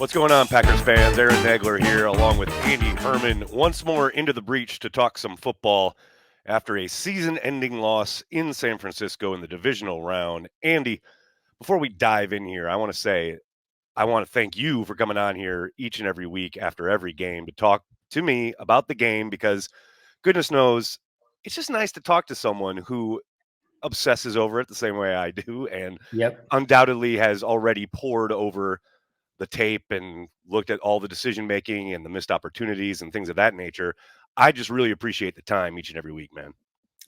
What's going on, Packers fans? Aaron Nagler here, along with Andy Herman, once more into the breach to talk some football after a season-ending loss in San Francisco in the divisional round. Andy, before we dive in here, I want to thank you for coming on here each and every week after every game to talk to me about the game, because goodness knows it's just nice to talk to someone who obsesses over it the same way I do and Yep. undoubtedly has already pored over the tape and looked at all the decision making and the missed opportunities and things of that nature. I just really appreciate the time each and every week, man.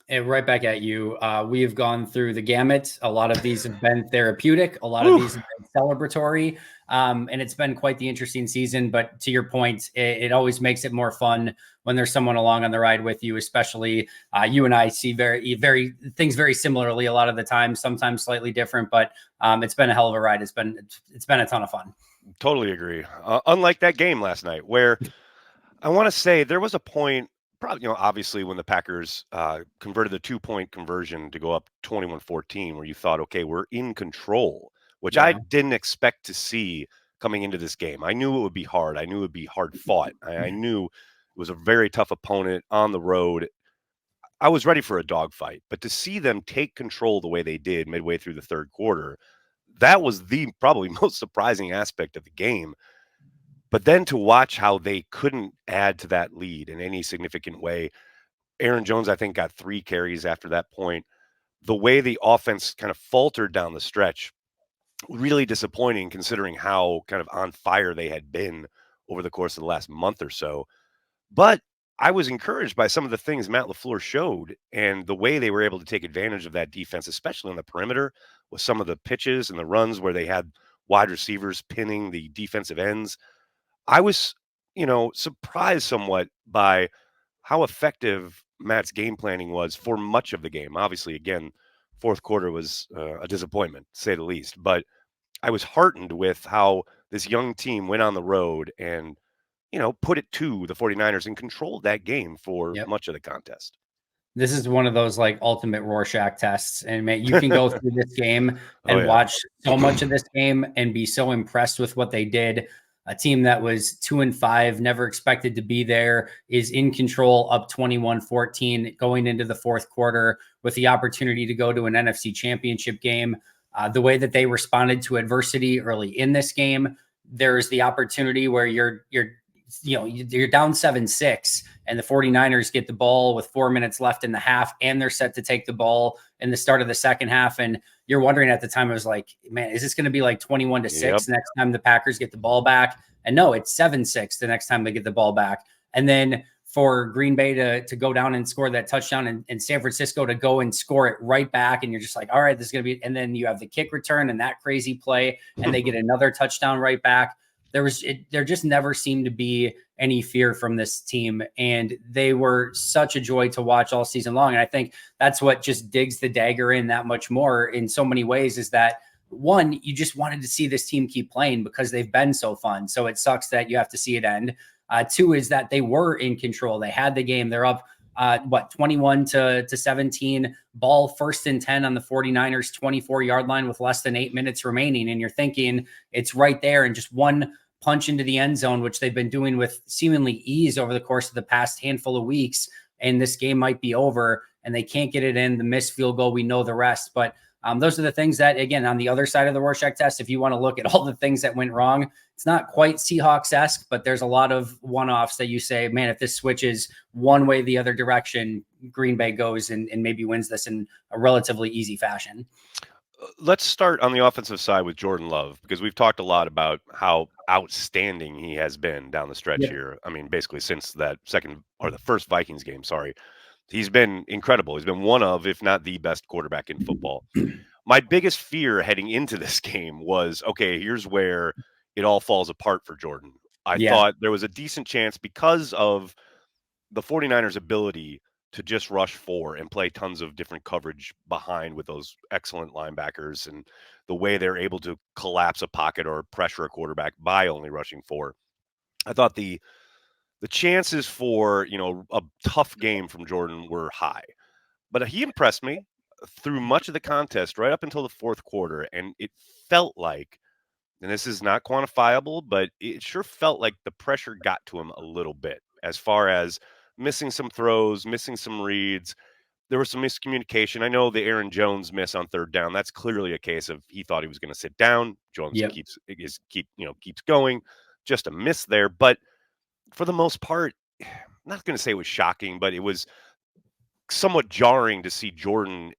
And right back at you. We have gone through the gamut. A lot of these have been therapeutic. A lot of these have been celebratory. And it's been quite the interesting season. But to your point, it always makes it more fun when there's someone along on the ride with you, especially you and I see very similarly a lot of the time, sometimes slightly different, but it's been a hell of a ride. It's been a ton of fun. Totally agree. Unlike that game last night, where I want to say there was a point, probably, obviously when the Packers converted the 2-point conversion to go up 21-14, where you thought, okay, we're in control, which I didn't expect to see coming into this game. I knew it would be hard. I knew it would be hard fought. I knew it was a very tough opponent on the road. I was ready for a dogfight, but to see them take control the way they did midway through the third quarter, that was the probably most surprising aspect of the game. But then to watch how they couldn't add to that lead in any significant way. Aaron Jones, I think, got 3 carries after that point. The way the offense kind of faltered down the stretch, really disappointing considering how kind of on fire they had been over the course of the last month or so. But I was encouraged by some of the things Matt LaFleur showed and the way they were able to take advantage of that defense, especially on the perimeter with some of the pitches and the runs where they had wide receivers pinning the defensive ends. I was, surprised somewhat by how effective Matt's game planning was for much of the game. Obviously, again, fourth quarter was a disappointment, to say the least. But I was heartened with how this young team went on the road and, put it to the 49ers and controlled that game for Yep. much of the contest. This is one of those like ultimate Rorschach tests. And man, you can go through this game and watch so much of this game and be so impressed with what they did. A team that was 2-5, never expected to be there, is in control, up 21-14, going into the fourth quarter with the opportunity to go to an NFC championship game. The way that they responded to adversity early in this game, there's the opportunity where you're down 7-6 and the 49ers get the ball with 4 minutes left in the half and they're set to take the ball in the start of the second half. And you're wondering at the time, I was like, man, is this going to be like 21-6 next time the Packers get the ball back? And no, it's 7-6 the next time they get the ball back. And then for Green Bay to go down and score that touchdown and San Francisco to go and score it right back. And you're just like, all right, this is going to be, and then you have the kick return and that crazy play and they get another touchdown right back. There just never seemed to be any fear from this team. And they were such a joy to watch all season long. And I think that's what just digs the dagger in that much more in so many ways, is that one, you just wanted to see this team keep playing because they've been so fun. So it sucks that you have to see it end. Two is that they were in control. They had the game. They're up 21-17, ball 1st and 10 on the 49ers 24-yard line with less than 8 minutes remaining. And you're thinking it's right there, and just one punch into the end zone, which they've been doing with seemingly ease over the course of the past handful of weeks. And this game might be over and they can't get it in. The missed field goal, we know the rest. But those are the things that, again, on the other side of the Rorschach test, if you want to look at all the things that went wrong, it's not quite Seahawks-esque, but there's a lot of one-offs that you say, man, if this switches one way, the other direction, Green Bay goes and maybe wins this in a relatively easy fashion. Let's start on the offensive side with Jordan Love, because we've talked a lot about how outstanding he has been down the stretch here. I mean, basically since that the first Vikings game, sorry. He's been incredible. He's been one of, if not the best quarterback in football. My biggest fear heading into this game was, okay, here's where it all falls apart for Jordan. I thought there was a decent chance because of the 49ers' ability to just rush 4 and play tons of different coverage behind with those excellent linebackers and the way they're able to collapse a pocket or pressure a quarterback by only rushing 4. I thought the chances for, a tough game from Jordan were high. But he impressed me through much of the contest right up until the fourth quarter, and it felt like and this is not quantifiable, but it sure felt like the pressure got to him a little bit as far as missing some throws, missing some reads. There was some miscommunication. I know the Aaron Jones miss on third down. That's clearly a case of he thought he was going to sit down. Jones Yep. keeps going. Just a miss there, but for the most part, I'm not going to say it was shocking, but it was somewhat jarring to see Jordan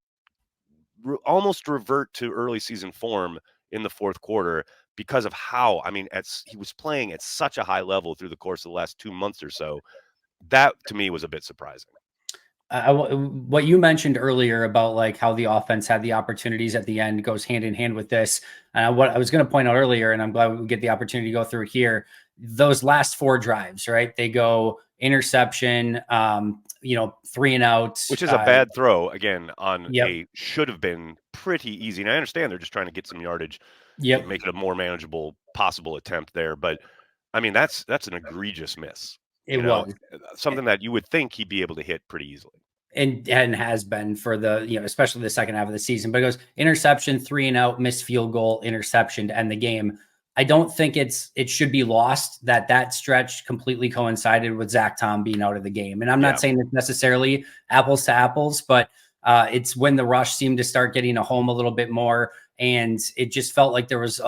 almost revert to early season form in the fourth quarter because of how, I mean, he was playing at such a high level through the course of the last 2 months or so. That to me was a bit surprising. What you mentioned earlier about like how the offense had the opportunities at the end goes hand in hand with this. And what I was going to point out earlier, and I'm glad we get the opportunity to go through it here. Those last 4 drives, right? They go interception, 3 and out, which is a bad throw again on yep. a should have been pretty easy. And I understand they're just trying to get some yardage, Yep. make it a more manageable possible attempt there. But I mean, that's an egregious miss. It was something that you would think he'd be able to hit pretty easily. And has been for the, especially the second half of the season, but it goes interception, 3 and out, missed field goal, interception to end the game. I don't think it should be lost that stretch completely coincided with Zach Tom being out of the game. And I'm not saying it's necessarily apples to apples, but it's when the rush seemed to start getting a home a little bit more. And it just felt like there was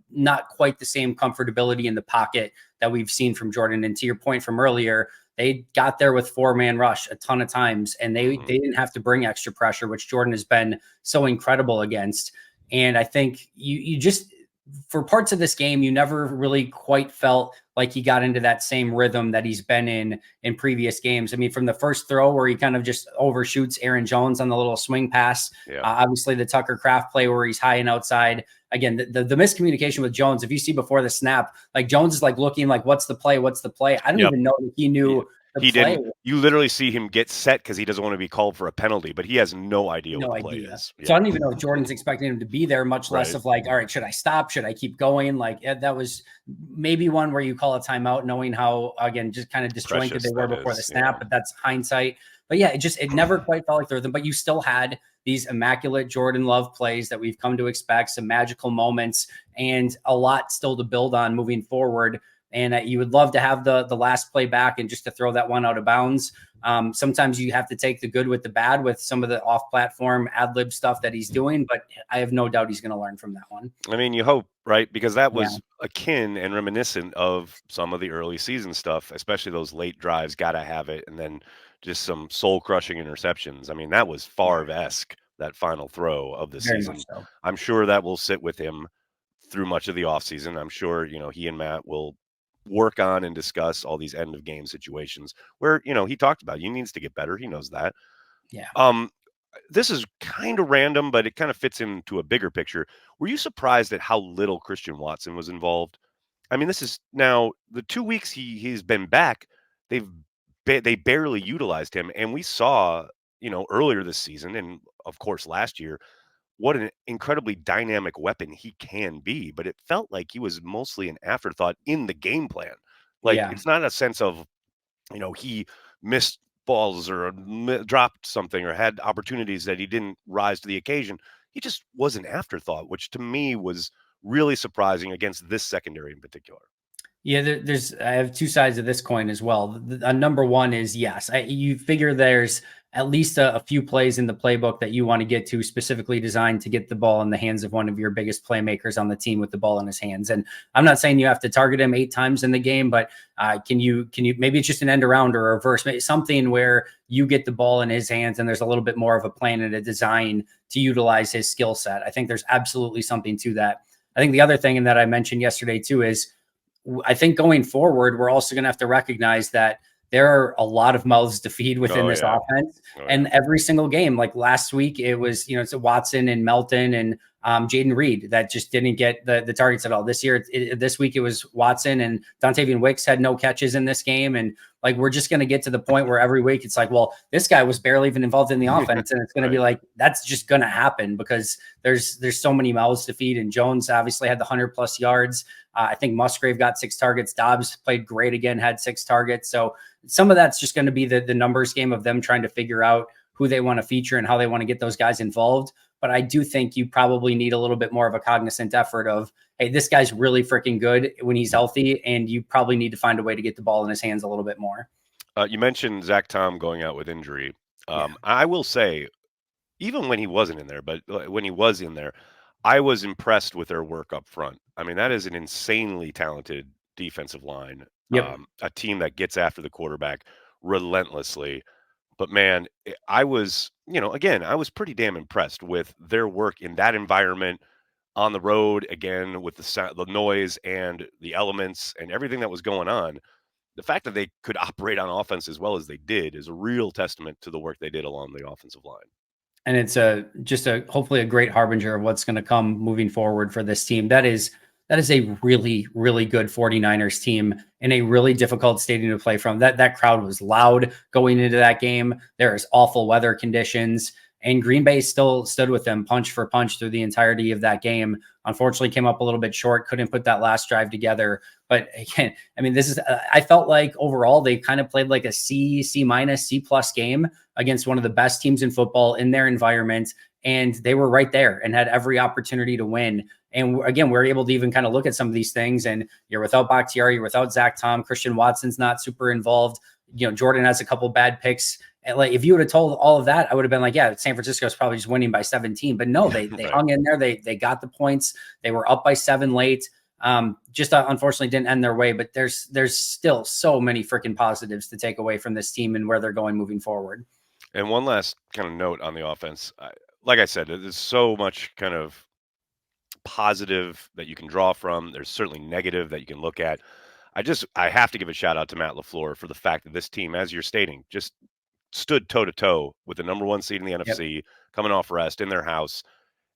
not quite the same comfortability in the pocket that we've seen from Jordan. And to your point from earlier, they got there with 4-man rush a ton of times, and they didn't have to bring extra pressure, which Jordan has been so incredible against. And I think you just, for parts of this game, you never really quite felt like he got into that same rhythm that he's been in previous games. I mean, from the first throw where he kind of just overshoots Aaron Jones on the little swing pass, obviously the Tucker Kraft play where he's high and outside. Again, the miscommunication with Jones, if you see before the snap, like Jones is like looking like, what's the play? I don't even know that he knew he didn't. You literally see him get set because he doesn't want to be called for a penalty, but he has no idea what the play is. So I don't even know if Jordan's expecting him to be there, much less of like, all right, should I stop? Should I keep going? Like that was maybe one where you call a timeout, knowing how, again, just kind of disjointed they were before the snap, but that's hindsight. But yeah, it never quite felt like the rhythm, but you still had these immaculate Jordan Love plays that we've come to expect, some magical moments, and a lot still to build on moving forward. And you would love to have the last play back and just to throw that one out of bounds. Sometimes you have to take the good with the bad with some of the off-platform ad-lib stuff that he's doing, but I have no doubt he's going to learn from that one. I mean, you hope, right? Because that was akin and reminiscent of some of the early season stuff, especially those late drives, gotta have it, and then just some soul-crushing interceptions. I mean, that was Favre-esque, that final throw of the season. So. I'm sure that will sit with him through much of the offseason. I'm sure, he and Matt will work on and discuss all these end of game situations where, he talked about he needs to get better. He knows that. Yeah. This is kind of random, but it kind of fits into a bigger picture. Were you surprised at how little Christian Watson was involved? I mean, this is now the 2 weeks he's been back. They barely utilized him, and we saw, earlier this season and of course last year, what an incredibly dynamic weapon he can be. But it felt like he was mostly an afterthought in the game plan. Like it's not a sense of, he missed balls or dropped something or had opportunities that he didn't rise to the occasion. He just was an afterthought, which to me was really surprising against this secondary in particular. Yeah, I have 2 sides of this coin as well. Number one is, yes, you figure there's at least a few plays in the playbook that you want to get to, specifically designed to get the ball in the hands of one of your biggest playmakers on the team with the ball in his hands. And I'm not saying you have to target him 8 times in the game, but can you maybe it's just an end around or a reverse, maybe something where you get the ball in his hands and there's a little bit more of a plan and a design to utilize his skill set. I think there's absolutely something to that. I think the other thing, and that I mentioned yesterday too, is I think going forward, we're also going to have to recognize that there are a lot of mouths to feed within this offense. And every single game, like last week, it was, it's Watson and Melton and Jaden Reed that just didn't get the targets at all. This year, this week, it was Watson and Dontavian Wicks had no catches in this game. And like, we're just going to get to the point where every week it's like, well, this guy was barely even involved in the offense. And it's going to be like, that's just going to happen because there's so many mouths to feed. And Jones obviously had the 100+ yards. I think Musgrave got 6 targets. Dobbs played great again, had 6 targets. So some of that's just going to be the numbers game of them trying to figure out who they want to feature and how they want to get those guys involved. But I do think you probably need a little bit more of a cognizant effort of, hey, this guy's really freaking good when he's healthy, and you probably need to find a way to get the ball in his hands a little bit more. You mentioned Zach Tom going out with injury. Yeah. I will say, even when he wasn't in there, but when he was in there, I was impressed with their work up front. I mean, that is an insanely talented defensive line, Yep. a team that gets after the quarterback relentlessly. But man, I was, again, I was pretty damn impressed with their work in that environment on the road, again, with the noise and the elements and everything that was going on. The fact that they could operate on offense as well as they did is a real testament to the work they did along the offensive line. And it's just a hopefully a great harbinger of what's going to come moving forward for this team. That is a really, really good 49ers team in a really difficult stadium to play from. That crowd was loud going into that game. There's awful weather conditions, and Green Bay still stood with them punch for punch through the entirety of that game. Unfortunately, came up a little bit short, couldn't put that last drive together. But again, I mean, this is I felt like overall they kind of played like a C minus, C plus game against one of the best teams in football in their environment. And they were right there and had every opportunity to win. And again, we're able to even kind of look at some of these things. And you're without Bakhtiari, you're without Zach Tom, Christian Watson's not super involved. Jordan has a couple bad picks. And like, if you would have told all of that, I would have been like, yeah, San Francisco's probably just winning by 17. But no, they Right. hung in there. They got the points. They were up by 7 late. Just unfortunately didn't end their way. But there's still so many freaking positives to take away from this team and where they're going moving forward. And one last kind of note on the offense. Like I said, there's so much kind of positive that you can draw from. There's certainly negative that you can look at. I have to give a shout out to Matt LaFleur for the fact that this team, as you're stating, just stood toe to toe with the number one seed in the Yep. NFC, coming off rest in their house.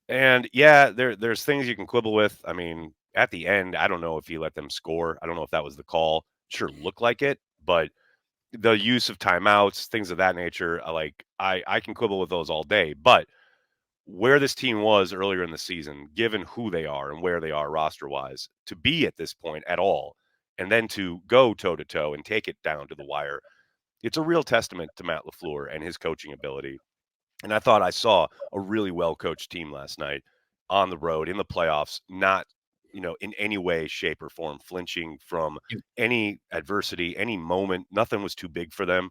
And yeah, there's things you can quibble with. I mean, at the end, I don't know if he let them score. I don't know if that was the call. Sure, looked like it, but the use of timeouts, things of that nature, I can quibble with those all day. But where this team was earlier in the season, given who they are and where they are roster wise, to be at this point at all, and then to go toe to toe and take it down to the wire, it's a real testament to Matt LaFleur and his coaching ability. And I thought I saw a really well coached team last night on the road in the playoffs, not, in any way, shape, or form flinching from any adversity, any moment. Nothing was too big for them.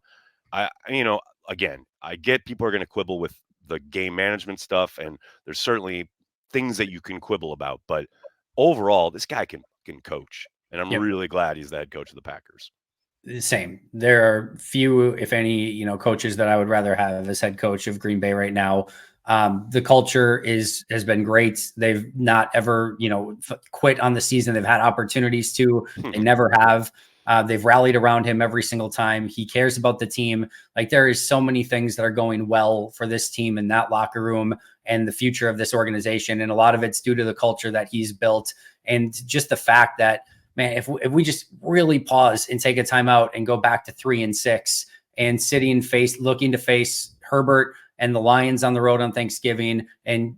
Again, I get people are going to quibble with the game management stuff, and there's certainly things that you can quibble about. But overall, this guy can coach, and I'm Yep. really glad he's the head coach of the Packers. Same. There are few, if any, coaches that I would rather have as head coach of Green Bay right now. The culture has been great. They've not ever, quit on the season. They've had opportunities to. They never have. They've rallied around him every single time. He cares about the team. Like, there is so many things that are going well for this team in that locker room and the future of this organization. And a lot of it's due to the culture that he's built and just the fact that, man, if we just really pause and take a timeout and go back to 3-6 and looking to face Herbert and the Lions on the road on Thanksgiving and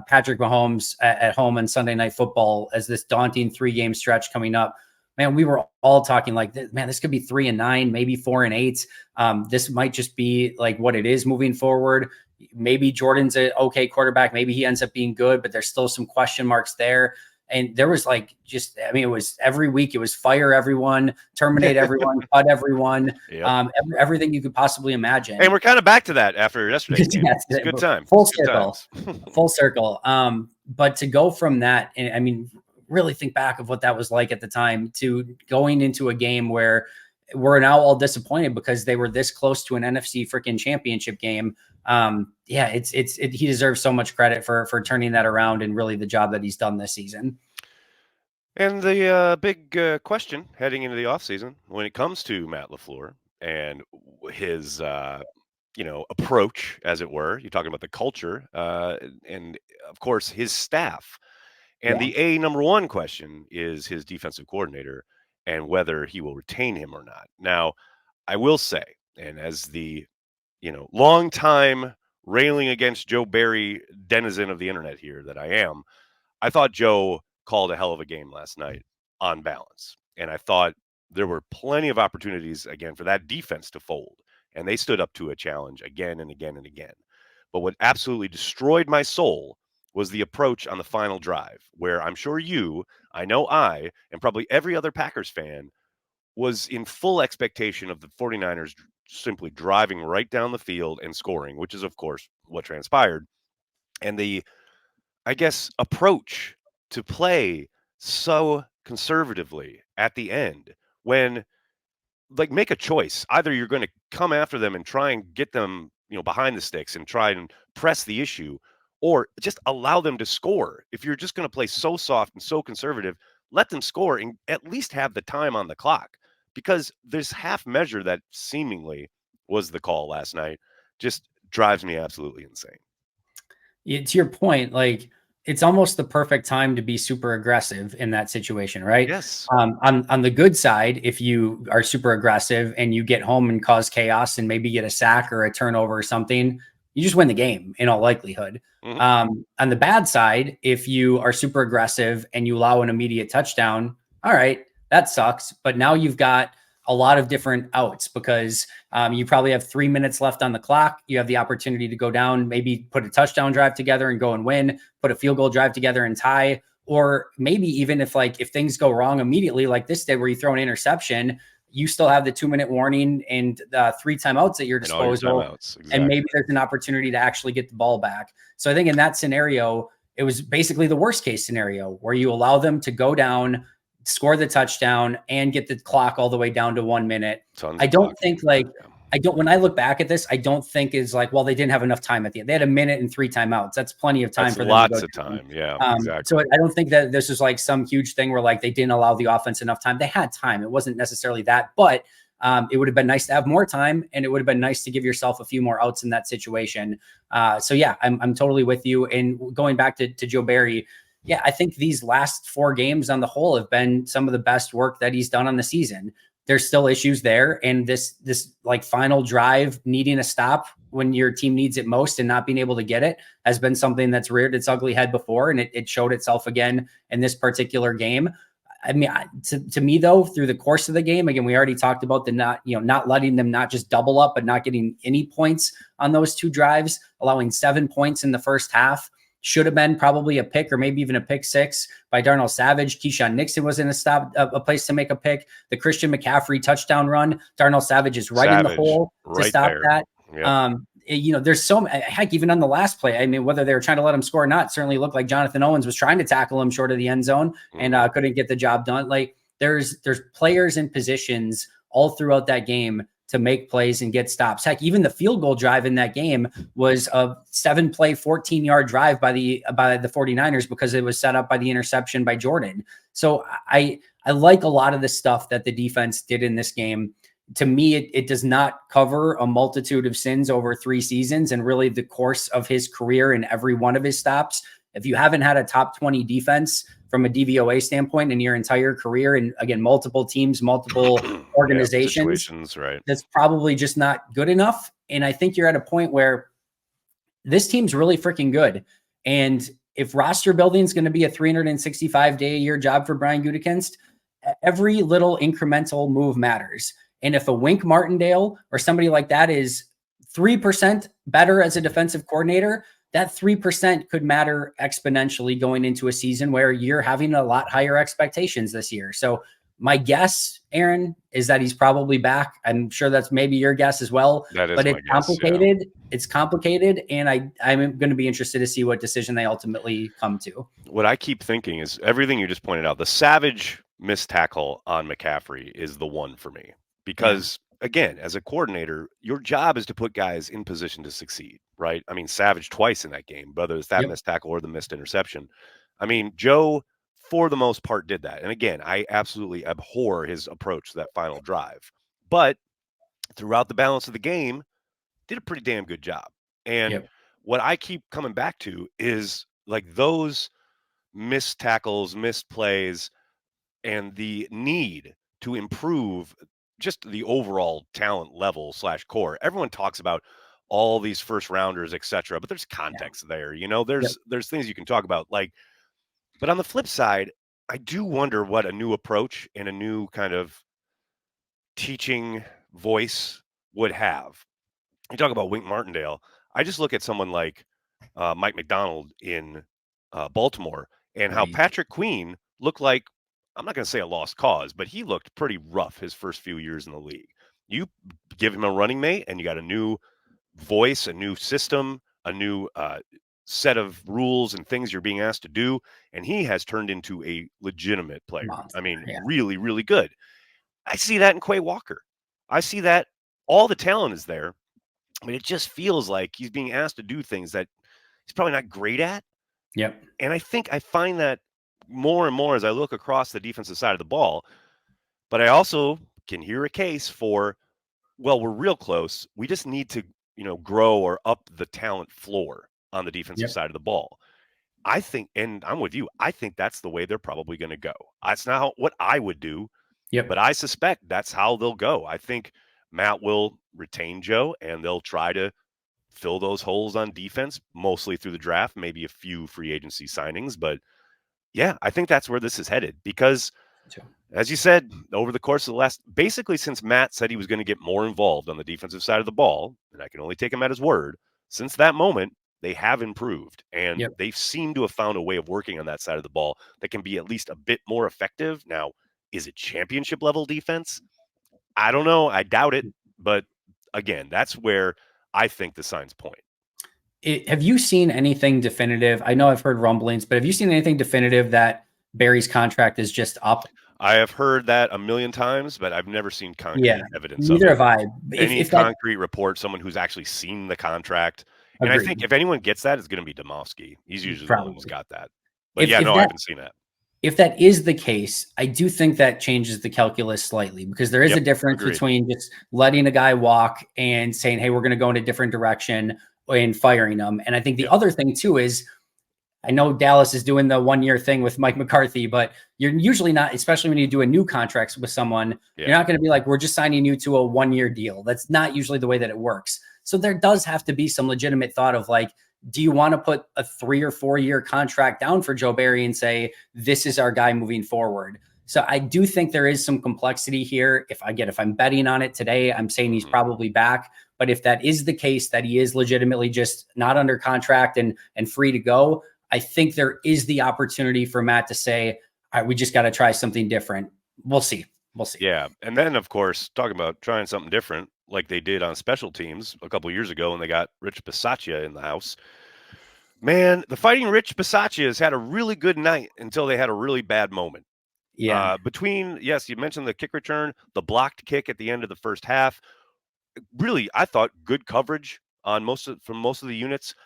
Patrick Mahomes at home on Sunday Night Football as this daunting 3-game stretch coming up, man, we were all talking like, man, this could be 3-9, maybe 4-8. This might just be like what it is moving forward. Maybe Jordan's an okay quarterback. Maybe he ends up being good, but there's still some question marks there. And there was it was every week, it was fire everyone, terminate everyone, cut everyone, Yep. everything you could possibly imagine. And we're kind of back to that after yesterday's game. It's a good time. Full Good circle, full circle. But to go from that, and I mean, really think back of what that was like at the time to going into a game where we're now all disappointed because they were this close to an NFC freaking championship game. He deserves so much credit for turning that around and really the job that he's done this season. And the big question heading into the offseason when it comes to Matt LaFleur and his, approach, as it were, you're talking about the culture and, of course, his staff. And the number one question is his defensive coordinator and whether he will retain him or not. Now, I will say, and as the long time railing against Joe Barry denizen of the internet here that I am, I thought Joe called a hell of a game last night on balance. And I thought there were plenty of opportunities again for that defense to fold. And they stood up to a challenge again and again and again. But what absolutely destroyed my soul was the approach on the final drive, where I'm sure I know and probably every other Packers fan was in full expectation of the 49ers simply driving right down the field and scoring, which is, of course, what transpired. And the, I guess, approach to play so conservatively at the end when, like, make a choice. Either you're going to come after them and try and get them, behind the sticks and try and press the issue, or just allow them to score. If you're just going to play so soft and so conservative, let them score and at least have the time on the clock, because this half measure that seemingly was the call last night just drives me absolutely insane. To your point, like, it's almost the perfect time to be super aggressive in that situation, right? Yes. On the good side, if you are super aggressive and you get home and cause chaos and maybe get a sack or a turnover or something, you just win the game in all likelihood. On the bad side, if you are super aggressive and you allow an immediate touchdown, all right, that sucks. But now you've got a lot of different outs because you probably have 3 minutes left on the clock. You have the opportunity to go down, maybe put a touchdown drive together and go and win, put a field goal drive together and tie, or maybe even if things go wrong immediately, like this did, where you throw an interception, you still have the 2-minute warning and 3 timeouts at your disposal. Exactly. And maybe there's an opportunity to actually get the ball back. So I think in that scenario, it was basically the worst case scenario where you allow them to go down, score the touchdown, and get the clock all the way down to 1 minute. I don't think when I look back at this, I don't think is like, well, they didn't have enough time at the end. They had 1 minute and 3 timeouts. That's plenty of time for them. Lots of time. Yeah, exactly. So I don't think that this is like some huge thing where like they didn't allow the offense enough time. They had time. It wasn't necessarily that, but it would have been nice to have more time, and it would have been nice to give yourself a few more outs in that situation. So yeah, I'm totally with you. And going back to Joe Barry, yeah, I think these last 4 games on the whole have been some of the best work that he's done on the season. There's still issues there. And this like final drive needing a stop when your team needs it most and not being able to get it has been something that's reared its ugly head before. And it showed itself again in this particular game. I mean, to me though, through the course of the game, again, we already talked about the not letting them not just double up, but not getting any points on those 2 drives, allowing 7 points in the first half. Should have been probably a pick or maybe even a pick 6 by Darnell Savage. Keyshawn Nixon was in a place to make a pick. The Christian McCaffrey touchdown run, Darnell Savage is right in the hole to stop that. Yep. There's so heck, even on the last play, I mean, whether they were trying to let him score or not, certainly looked like Jonathan Owens was trying to tackle him short of the end zone and couldn't get the job done. Like there's players in positions all throughout that game to make plays and get stops. Heck, even the field goal drive in that game was a 7-play, 14-yard drive by the 49ers because it was set up by the interception by Jordan. So I like a lot of the stuff that the defense did in this game. To me, it does not cover a multitude of sins over 3 seasons and really the course of his career in every one of his stops. If you haven't had a top 20 defense from a DVOA standpoint in your entire career, and again, multiple teams, multiple organizations, right, that's probably just not good enough. And I think you're at a point where this team's really freaking good. And if roster building is going to be a 365-day-a-year job for Brian Gutekunst, every little incremental move matters. And if a Wink Martindale or somebody like that is 3% better as a defensive coordinator, that 3% could matter exponentially going into a season where you're having a lot higher expectations this year. So my guess, Aaron, is that he's probably back. I'm sure that's maybe your guess as well. But it's complicated. Yeah. It's complicated. And I'm going to be interested to see what decision they ultimately come to. What I keep thinking is everything you just pointed out. The Savage missed tackle on McCaffrey is the one for me. Because, again, as a coordinator, your job is to put guys in position to succeed, right? I mean, Savage twice in that game, whether it's that missed tackle or the missed interception. I mean, Joe, for the most part, did that. And again, I absolutely abhor his approach to that final drive. But throughout the balance of the game, did a pretty damn good job. And what I keep coming back to is like those missed tackles, missed plays, and the need to improve just the overall talent level / core. Everyone talks about all these first rounders, etc., but there's context there. There's things you can talk about. But on the flip side, I do wonder what a new approach and a new kind of teaching voice would have. You talk about Wink Martindale. I just look at someone like Mike McDonald in Baltimore and how Right. Patrick Queen looked like, I'm not going to say a lost cause, but he looked pretty rough his first few years in the league. You give him a running mate and you got a new voice, a new system, a new set of rules and things you're being asked to do. And he has turned into a legitimate player. I Monster. mean, Yeah. really, really good. I see that in Quay Walker. I see that all the talent is there. I mean, it just feels like he's being asked to do things that he's probably not great at. Yep. And I think I find that more and more as I look across the defensive side of the ball. But I also can hear a case for, well, we're real close. We just need to, grow or up the talent floor on the defensive Yep. side of the ball. I think, and I'm with you, I think that's the way they're probably going to go. That's not what I would do, but Yep. I suspect that's how they'll go. I think Matt will retain Joe and they'll try to fill those holes on defense, mostly through the draft, maybe a few free agency signings. But yeah, I think that's where this is headed because, as you said, over the course of the last, basically since Matt said he was going to get more involved on the defensive side of the ball, and I can only take him at his word, since that moment, they have improved and Yep. they seem to have found a way of working on that side of the ball that can be at least a bit more effective. Now, is it championship level defense? I don't know. I doubt it. But again, that's where I think the signs point. Have you seen anything definitive? I know I've heard rumblings, but have you seen anything definitive that Barry's contract is just up? I have heard that a million times, but I've never seen Yeah, concrete evidence of neither it. have I. Any If that concrete report, someone who's actually seen the contract. And I think agreed, if anyone gets that, it's going to be Domofsky. He's usually the one who's probably. got that. But If yeah, if no, I that haven't seen that. if that is the case, I do think that changes the calculus slightly because there is a Yep, difference agreed. between just letting a guy walk and saying, "Hey, we're going to go in a different direction," and firing them. And I think the Yep. other thing too is I know Dallas is doing the 1 year thing with Mike McCarthy, but you're usually not, especially when you do a new contract with someone, Yeah. you're not going to be like, we're just signing you to a 1 year deal. That's not usually the way that it works. So there does have to be some legitimate thought of like, do you want to put a 3 or 4 year contract down for Joe Barry and say, this is our guy moving forward? So I do think there is some complexity here. If I'm betting on it today, I'm saying he's probably back. But if that is the case, that he is legitimately just not under contract and free to go, I think there is the opportunity for Matt to say, all right, we just got to try something different. We'll see. We'll see. Yeah. And then, of course, talking about trying something different, like they did on special teams a couple years ago when they got Rich Bisaccia in the house. Man, the Fighting Rich Bisaccias had a really good night until they had a really bad moment. Yeah. Yes, you mentioned the kick return, the blocked kick at the end of the first half. Really, I thought good coverage on from most of the units.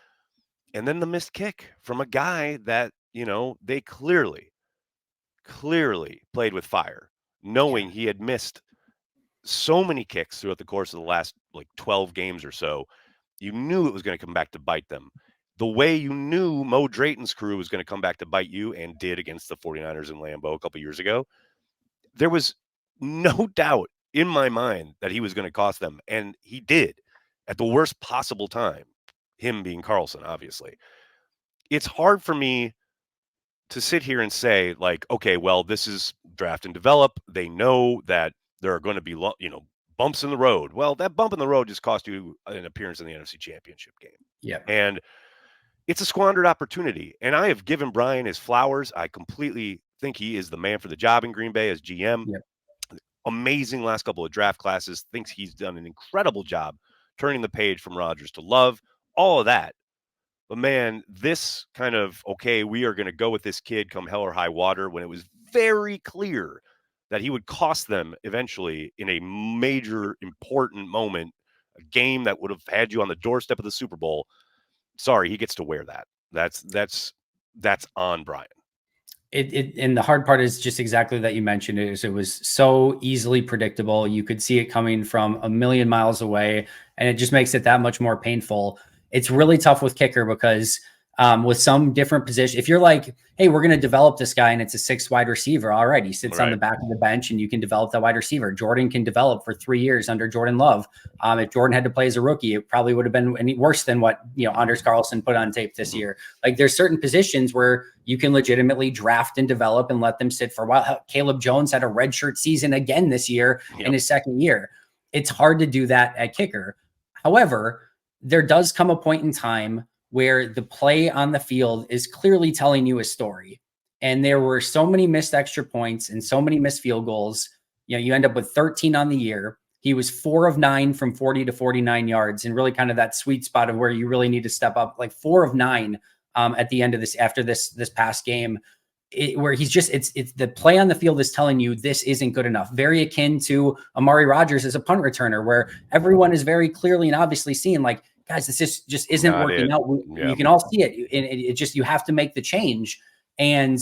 And then the missed kick from a guy that, they clearly played with fire, knowing he had missed so many kicks throughout the course of the last like 12 games or so. You knew it was going to come back to bite them. The way you knew Mo Drayton's crew was going to come back to bite you and did against the 49ers in Lambeau a couple years ago. There was no doubt in my mind that he was going to cost them. And he did at the worst possible time, him being Carlson, obviously. It's hard for me to sit here and say, like, okay, well, this is draft and develop. They know that there are going to be, bumps in the road. Well, that bump in the road just cost you an appearance in the NFC Championship game. Yeah. And it's a squandered opportunity. And I have given Brian his flowers. I completely think he is the man for the job in Green Bay as GM. Yep. Amazing last couple of draft classes. Thinks he's done an incredible job turning the page from Rodgers to Love, all of that. But man, this kind of, okay, we are going to go with this kid come hell or high water when it was very clear that he would cost them eventually in a major important moment, a game that would have had you on the doorstep of the Super Bowl. Sorry, he gets to wear that. That's on Brian. And the hard part is just exactly that you mentioned it. Is it was so easily predictable. You could see it coming from a million miles away, and it just makes it that much more painful. It's really tough with kicker because with some different position, if you're like, hey, we're going to develop this guy and it's a 6 wide receiver. All right. He sits on the back of the bench and you can develop that wide receiver. Jordan can develop for 3 years under Jordan Love. If Jordan had to play as a rookie, it probably would have been any worse than what, Anders Carlson put on tape this year. Like there's certain positions where you can legitimately draft and develop and let them sit for a while. Caleb Jones had a redshirt season again this year in his second year. It's hard to do that at kicker. However, there does come a point in time where the play on the field is clearly telling you a story. And there were so many missed extra points and so many missed field goals. You end up with 13 on the year. He was 4 of 9 from 40 to 49 yards, and really kind of that sweet spot of where you really need to step up, like 4 of 9 at the end of this, after this past game. Where he's just, it's the play on the field is telling you this isn't good enough. Very akin to Amari Rodgers as a punt returner, where everyone is very clearly and obviously seeing, like, guys, this just isn't Not working it. out. Yeah. You can all see it. And it just, you have to make the change. And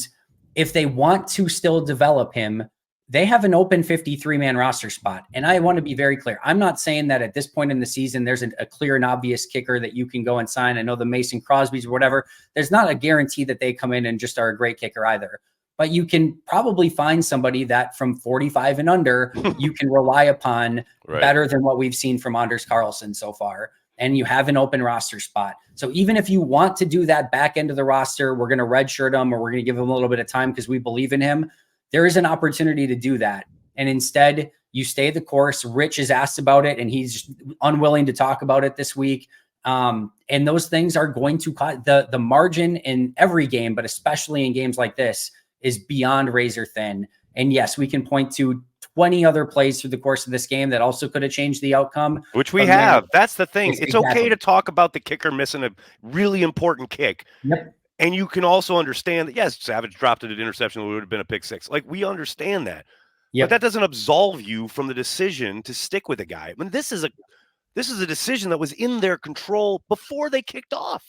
if they want to still develop him, they have an open 53-man roster spot. And I want to be very clear. I'm not saying that at this point in the season, there's a clear and obvious kicker that you can go and sign. I know the Mason Crosbys or whatever. There's not a guarantee that they come in and just are a great kicker either. But you can probably find somebody that from 45 and under, you can rely upon better than what we've seen from Anders Carlson so far. And you have an open roster spot. So even if you want to do that back end of the roster, we're going to redshirt him, or we're going to give him a little bit of time because we believe in him. There is an opportunity to do that. And instead, you stay the course. Rich is asked about it, and he's unwilling to talk about it this week. And those things are going to cause the margin in every game, but especially in games like this, is beyond razor thin. And yes, we can point to 20 other plays through the course of this game that also could have changed the outcome. Which we have. That's the thing. It's okay to talk about the kicker missing a really important kick. Yep. And you can also understand that, yes, Savage dropped it at interception. It would have been a pick six. Like, we understand that. Yep. But that doesn't absolve you from the decision to stick with a guy. I mean, this is a decision that was in their control before they kicked off.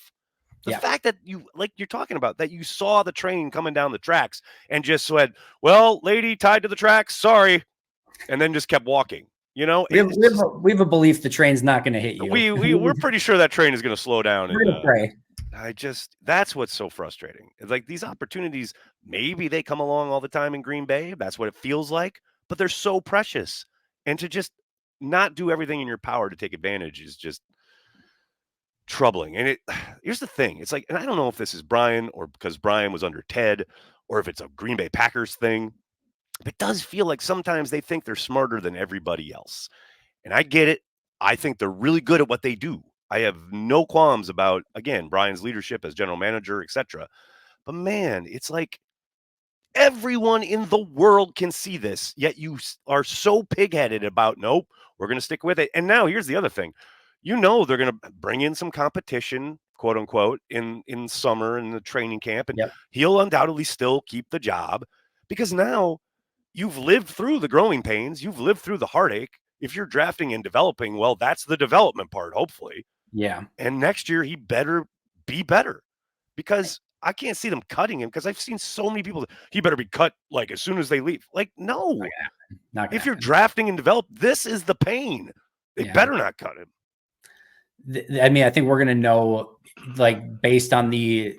The fact that you're talking about, that you saw the train coming down the tracks and just said, well, lady tied to the tracks, sorry, and then just kept walking. We have a belief the train's not going to hit you. We're pretty sure that train is going to slow down. We're going to pray. That's what's so frustrating. It's like these opportunities, maybe they come along all the time in Green Bay. That's what it feels like, but they're so precious. And to just not do everything in your power to take advantage is just troubling. And here's the thing. It's like, and I don't know if this is Brian or because Brian was under Ted, or if it's a Green Bay Packers thing, but it does feel like sometimes they think they're smarter than everybody else. And I get it. I think they're really good at what they do. I have no qualms about, again, Brian's leadership as general manager, etc. But man, it's like everyone in the world can see this, yet you are so pig-headed about, nope, we're going to stick with it. And now here's the other thing. They're going to bring in some competition, quote unquote, in summer in the training camp. And he'll undoubtedly still keep the job because now you've lived through the growing pains. You've lived through the heartache. If you're drafting and developing, well, that's the development part, hopefully. Yeah. And next year he better be better, because I can't see them cutting him, because I've seen so many people, he better be cut like as soon as they leave. Like, no. If you're drafting and develop, this is the pain. They better not cut him. I mean, I think we're going to know, like, based on the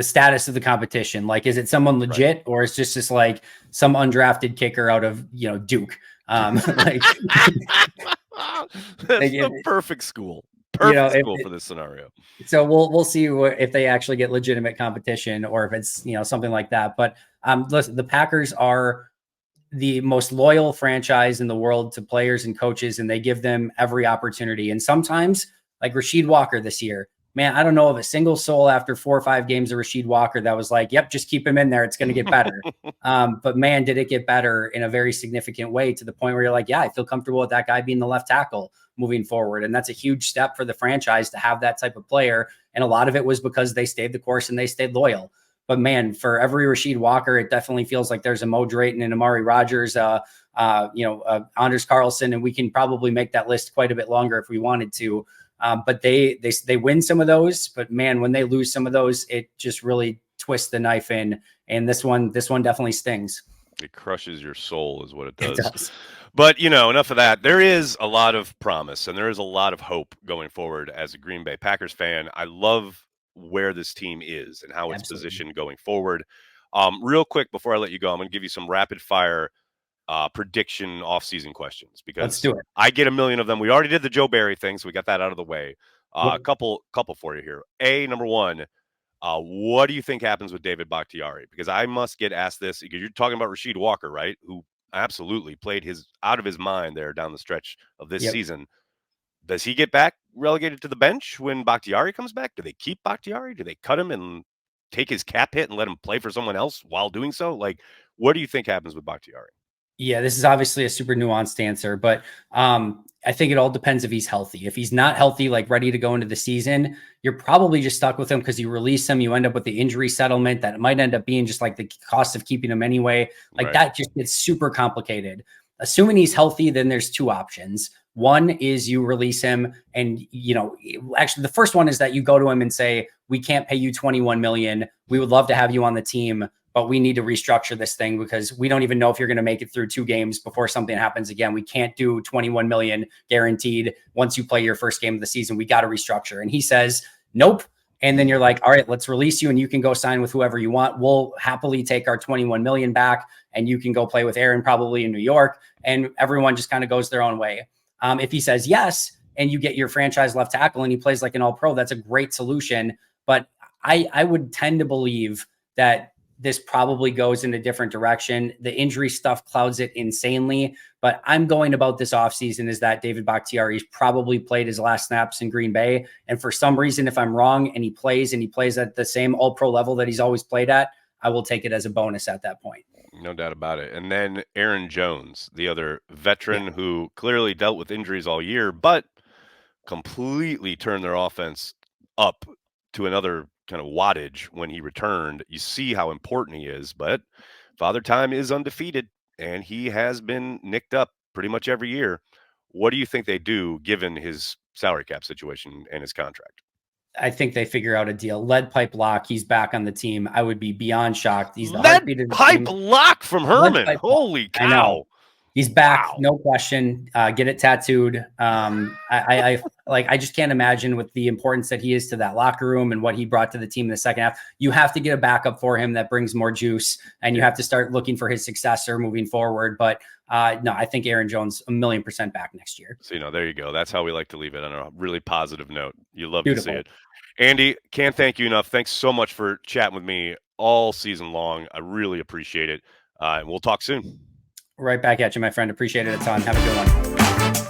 status of the competition. Like, is it someone legit, or is just like some undrafted kicker out of, Duke? Like, that's the perfect school. Perfect school for this scenario. So we'll see if they actually get legitimate competition, or if it's something like that. But listen, the Packers are the most loyal franchise in the world to players and coaches, and they give them every opportunity. And sometimes, like Rasheed Walker this year, man, I don't know of a single soul after 4 or 5 games of Rasheed Walker that was like, yep, just keep him in there, it's going to get better. But man, did it get better in a very significant way, to the point where you're like, yeah, I feel comfortable with that guy being the left tackle moving forward. And that's a huge step for the franchise to have that type of player. And a lot of it was because they stayed the course and they stayed loyal. But man, for every Rasheed Walker, it definitely feels like there's a Mo Drayton and Amari Rodgers, Anders Carlson, and we can probably make that list quite a bit longer if we wanted to. But they win some of those, but man, when they lose some of those, it just really twists the knife in. And this one definitely stings. It crushes your soul, is what it does. It does. But, enough of that. There is a lot of promise, and there is a lot of hope going forward. As a Green Bay Packers fan, I love where this team is and how it's positioned going forward. Real quick, before I let you go, I'm going to give you some rapid fire prediction offseason questions, because let's do it. I get a million of them. We already did the Joe Barry thing, so we got that out of the way. A couple for you here. Number one, what do you think happens with David Bakhtiari? Because I must get asked this, because you're talking about Rasheed Walker, right? Who absolutely played out of his mind there down the stretch of this season. Does he get back relegated to the bench when Bakhtiari comes back? Do they keep Bakhtiari? Do they cut him and take his cap hit and let him play for someone else while doing so? Like, what do you think happens with Bakhtiari? Yeah, this is obviously a super nuanced answer, but I think it all depends if he's healthy. If he's not healthy, like ready to go into the season, you're probably just stuck with him because you release him. You end up with the injury settlement that might end up being just like the cost of keeping him anyway. Like that just gets super complicated. Assuming he's healthy, then there's two options. One is you release him, and actually the first one is that you go to him and say, we can't pay you 21 million. We would love to have you on the team, but we need to restructure this thing because we don't even know if you're going to make it through 2 games before something happens again. We can't do 21 million guaranteed once you play your first game of the season. We got to restructure. And he says, nope. And then you're like, all right, let's release you and you can go sign with whoever you want. We'll happily take our 21 million back and you can go play with Aaron probably in New York. And everyone just kind of goes their own way. If he says yes, and you get your franchise left tackle and he plays like an all-pro, that's a great solution. But I would tend to believe that this probably goes in a different direction. The injury stuff clouds it insanely, but I'm going about this offseason is that David Bakhtiari's probably played his last snaps in Green Bay. And for some reason, if I'm wrong and he plays at the same all-pro level that he's always played at, I will take it as a bonus at that point. No doubt about it. And then Aaron Jones, the other veteran who clearly dealt with injuries all year, but completely turned their offense up to another kind of wattage when he returned. You see how important he is, but Father Time is undefeated, and he has been nicked up pretty much every year. What do you think they do given his salary cap situation and his contract? I think they figure out a deal. Lead pipe lock. He's back on the team. I would be beyond shocked. He's the heartbeat of the pipe team. lock from Herman. Holy cow! I know. He's back, no question. Get it tattooed. I just can't imagine with the importance that he is to that locker room and what he brought to the team in the second half. You have to get a backup for him that brings more juice, and you have to start looking for his successor moving forward. But no, I think Aaron Jones 1,000,000% back next year. So, there you go. That's how we like to leave it, on a really positive note. You love to see it. Andy, can't thank you enough. Thanks so much for chatting with me all season long. I really appreciate it. And we'll talk soon. Right back at you, my friend. Appreciate it a ton. Have a good one.